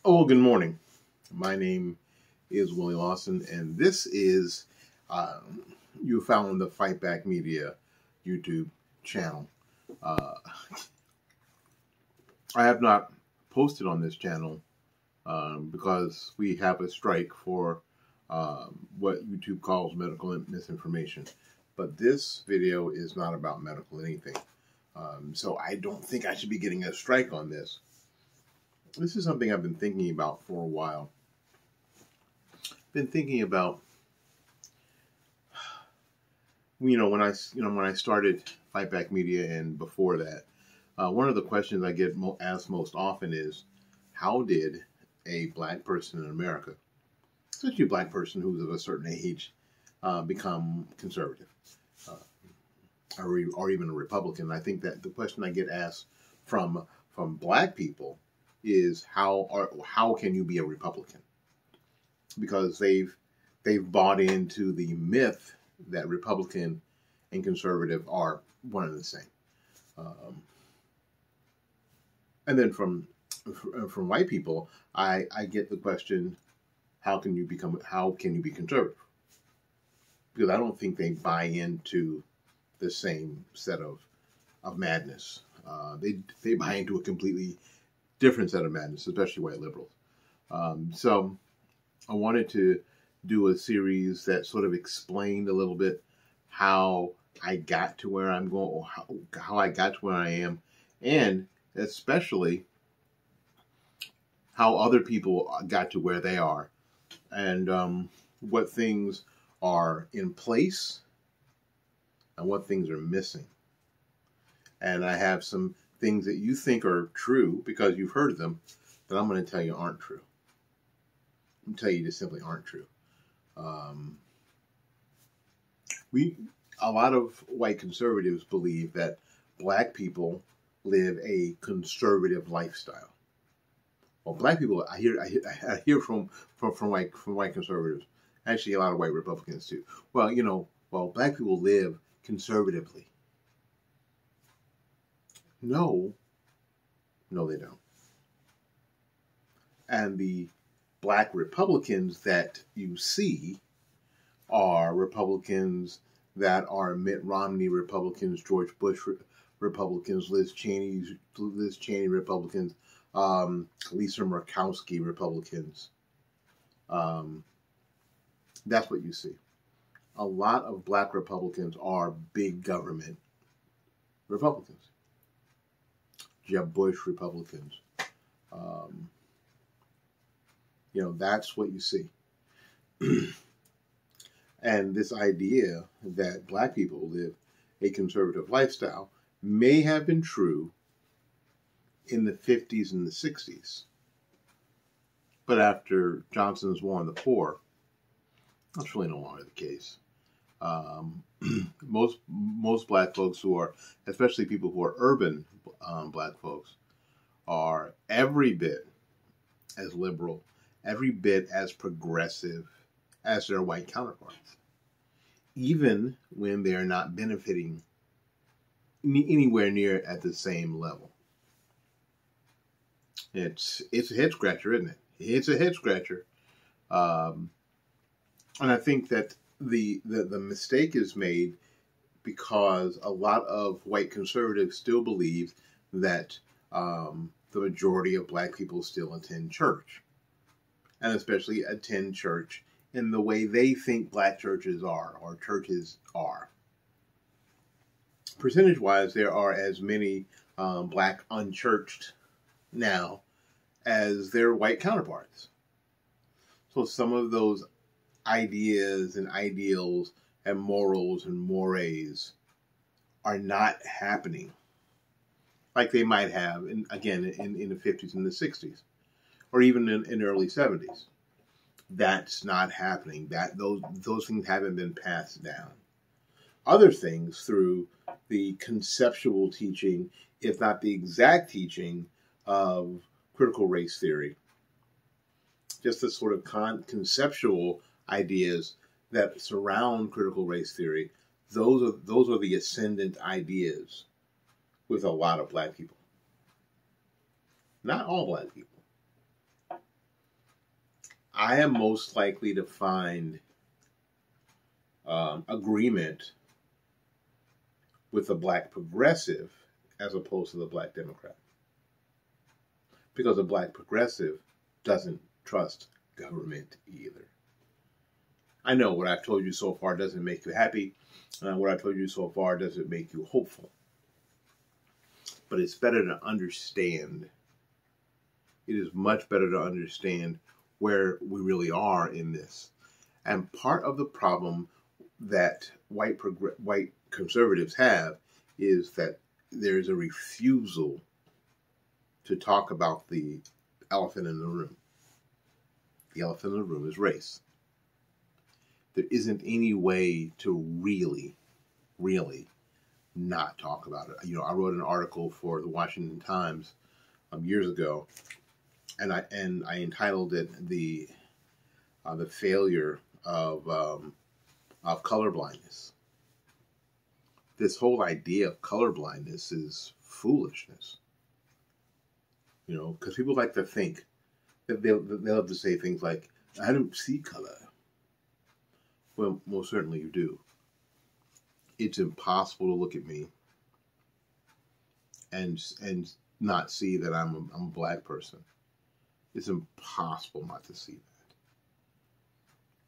Oh, good morning. My name is Willie Lawson, and this is you found the Fight Back Media YouTube channel. Uh, I have not posted on this channel because we have a strike for what YouTube calls medical misinformation. But this video is not about medical anything. So I don't think I should be getting a strike on this. This is something I've been thinking about for a while. Been thinking about, when I started Fight Back Media and before that, one of the questions I get asked most often is, how did a black person in America, especially a black person who's of a certain age, become conservative, or even a Republican? I think that the question I get asked from black people is how can you be a Republican? Because they've bought into the myth that Republican and conservative are one and the same. And then from white people, I get the question, how can you be conservative? Because I don't think they buy into the same set of madness. They buy into a completely different set of madness, especially white liberals. So I wanted to do a series that sort of explained a little bit how I got to where I'm going, or how I got to where I am, and especially how other people got to where they are, and what things are in place and what things are missing. And I have some things that you think are true because you've heard of them that I'm going to tell you aren't true. I'm going to tell you just simply aren't true. A lot of white conservatives believe that black people live a conservative lifestyle. Well, black people, I hear from white conservatives, actually a lot of white Republicans too. Well, black people live conservatively. No, they don't. And the black Republicans that you see are Republicans that are Mitt Romney Republicans, George Bush Republicans, Liz Cheney Republicans, Lisa Murkowski Republicans. That's what you see. A lot of black Republicans are big government Republicans. Jeb Bush Republicans. That's what you see. And this idea that black people live a conservative lifestyle may have been true in the 50s and the 60s. But after Johnson's War on the Poor, that's really no longer the case. Most black folks especially people who are urban black folks, are every bit as liberal, every bit as progressive as their white counterparts, even when they are not benefiting anywhere near at the same level. It's a head scratcher, isn't it? It's a head scratcher, and I think that the mistake is made because a lot of white conservatives still believe that the majority of black people still attend church, and especially attend church in the way they think black churches are, or churches are. Percentage-wise, there are as many black unchurched now as their white counterparts. So some of those ideas and ideals and morals and mores are not happening like they might have in the 50s and the 60s, or even in the early 70s. That's not happening. Those things haven't been passed down. Other things through the conceptual teaching, if not the exact teaching, of critical race theory. Just the sort of conceptual ideas that surround critical race theory. Those are the ascendant ideas with a lot of black people. Not all black people. I am most likely to find agreement with the black progressive as opposed to the black Democrat. Because the black progressive doesn't trust government either. I know what I've told you so far doesn't make you happy. What I've told you so far doesn't make you hopeful. But it's better to understand. It is much better to understand where we really are in this. And part of the problem that white conservatives have is that there's a refusal to talk about the elephant in the room. The elephant in the room is race. There isn't any way to really not talk about it. You know, I wrote an article for the Washington Times years ago, and I entitled it the failure of colorblindness. This whole idea of colorblindness is foolishness. You know, because people like to think that they love to say things like, "I don't see color." Well, most certainly you do. It's impossible to look at me and not see that I'm a black person. It's impossible not to see that.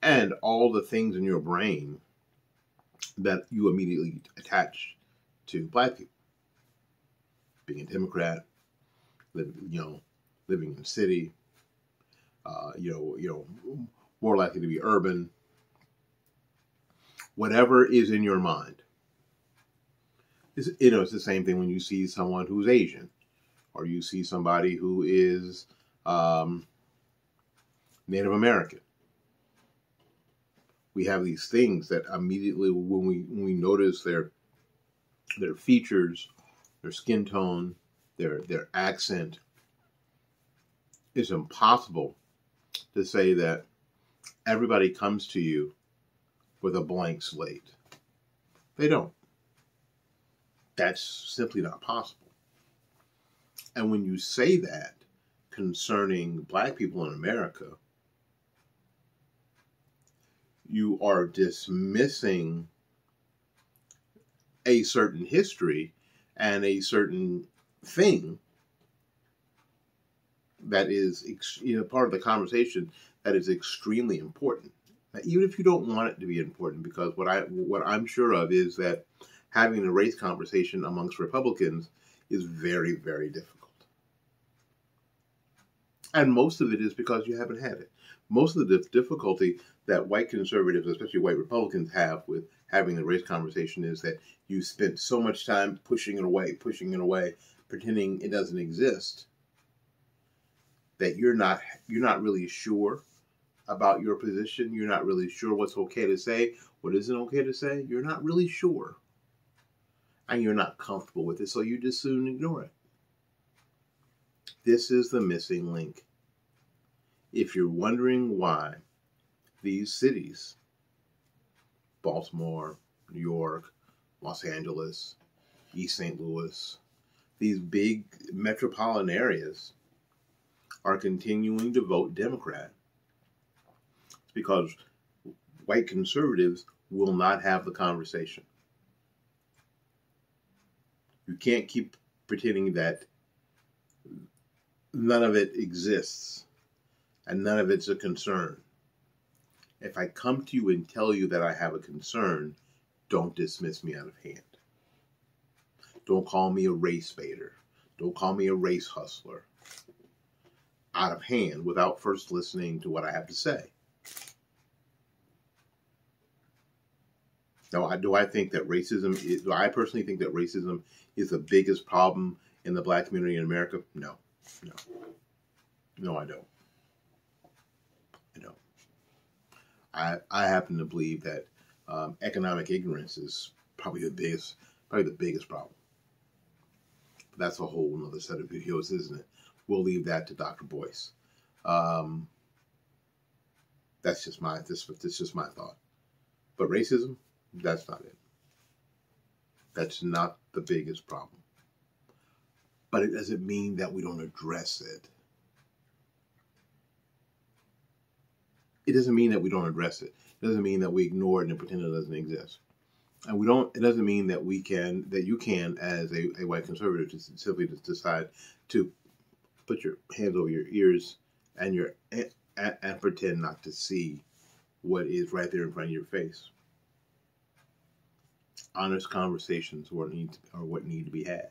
And all the things in your brain that you immediately attach to black people. Being a Democrat, living in the city, more likely to be urban. Whatever is in your mind. It's the same thing when you see someone who's Asian, or you see somebody who is Native American. We have these things that immediately, when we notice their features, their skin tone, their accent, it's impossible to say that everybody comes to you with a blank slate. They don't. That's simply not possible. And when you say that concerning black people in America, you are dismissing a certain history and a certain thing that is part of the conversation that is extremely important. Now, even if you don't want it to be important, because what I'm sure of is that having a race conversation amongst Republicans is very, very difficult. And most of it is because you haven't had it. Most of the difficulty that white conservatives, especially white Republicans, have with having a race conversation is that you spent so much time pushing it away, pretending it doesn't exist, that you're not really sure about your position. You're not really sure what's okay to say, what isn't okay to say. You're not really sure. And you're not comfortable with it, so you just soon ignore it. This is the missing link. If you're wondering why these cities, Baltimore, New York, Los Angeles, East St. Louis, these big metropolitan areas are continuing to vote Democrat, it's because white conservatives will not have the conversation. You can't keep pretending that none of it exists and none of it's a concern. If I come to you and tell you that I have a concern, don't dismiss me out of hand. Don't call me a race baiter. Don't call me a race hustler. Out of hand without first listening to what I have to say. Now, I personally think that racism is the biggest problem in the black community in America? No, I don't. I happen to believe that economic ignorance is probably the biggest problem. But that's a whole other set of videos, isn't it? We'll leave that to Dr. Boyce. That's just my thought. But racism, that's not it. That's not the biggest problem. But it doesn't mean that we don't address it. doesn't mean that we don't address it. It doesn't mean that we ignore it and pretend it doesn't exist. And we don't. It doesn't mean that you can, as a white conservative, just simply just decide to put your hands over your ears and pretend not to see what is right there in front of your face. Honest conversations are what need to be had.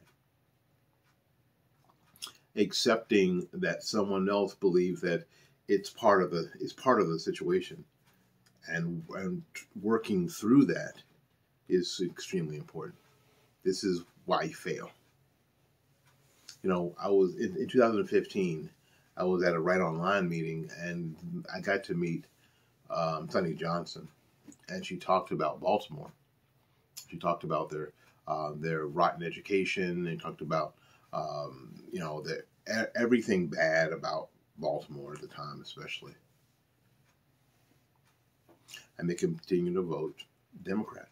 Accepting that someone else believes that it's part of the situation, and working through that is extremely important. This is why you fail. You know, I was in 2015. I was at a Right Online meeting, and I got to meet Sonny Johnson, and she talked about Baltimore. She talked about their rotten education, and talked about everything bad about Baltimore at the time, especially. And they continue to vote Democrat.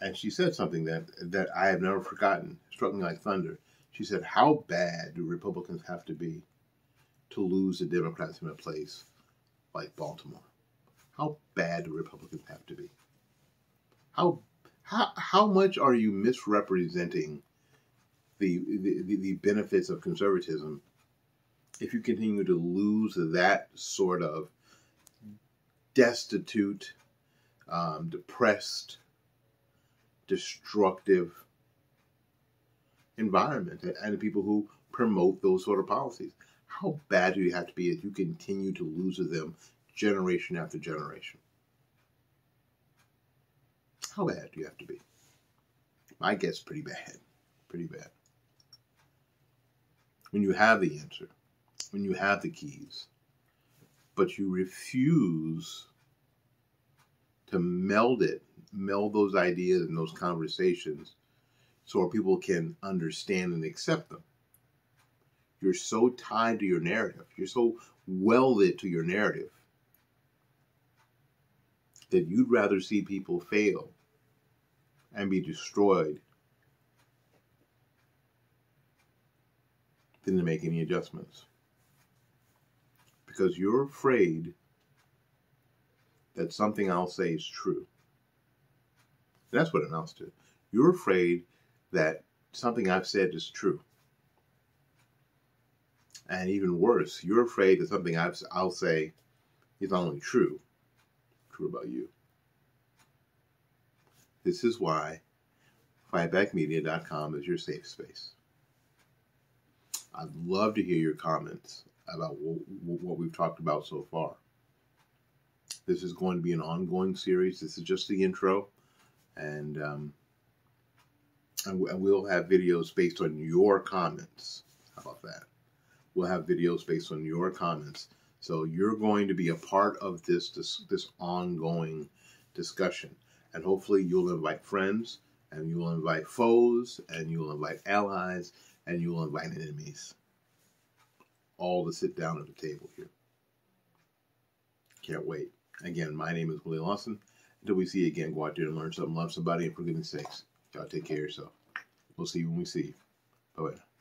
And she said something that I have never forgotten. It struck me like thunder. She said, "How bad do Republicans have to be to lose the Democrats in a place like Baltimore? How bad do Republicans have to be? How much are you misrepresenting the benefits of conservatism if you continue to lose that sort of destitute, depressed, destructive environment and the people who promote those sort of policies? How bad do you have to be if you continue to lose them generation after generation? How bad do you have to be? I guess pretty bad. Pretty bad. When you have the answer, when you have the keys, but you refuse to meld those ideas and those conversations so people can understand and accept them. You're so tied to your narrative. You're so welded to your narrative that you'd rather see people fail and be destroyed than to make any adjustments. Because you're afraid that something I'll say is true. That's what it amounts to. You're afraid that something I've said is true. And even worse, you're afraid that something I'll say is only true about you. This is why fightbackmedia.com is your safe space. I'd love to hear your comments about what we've talked about so far. This is going to be an ongoing series. This is just the intro. And we'll have videos based on your comments. How about that? We'll have videos based on your comments. So you're going to be a part of this ongoing discussion. And hopefully you'll invite friends, and you'll invite foes, and you'll invite allies, and you'll invite enemies. All to sit down at the table here. Can't wait. Again, my name is Willie Lawson. Until we see you again, go out there and learn something, love somebody, and for goodness sakes, y'all take care of yourself. We'll see you when we see you. Bye-bye.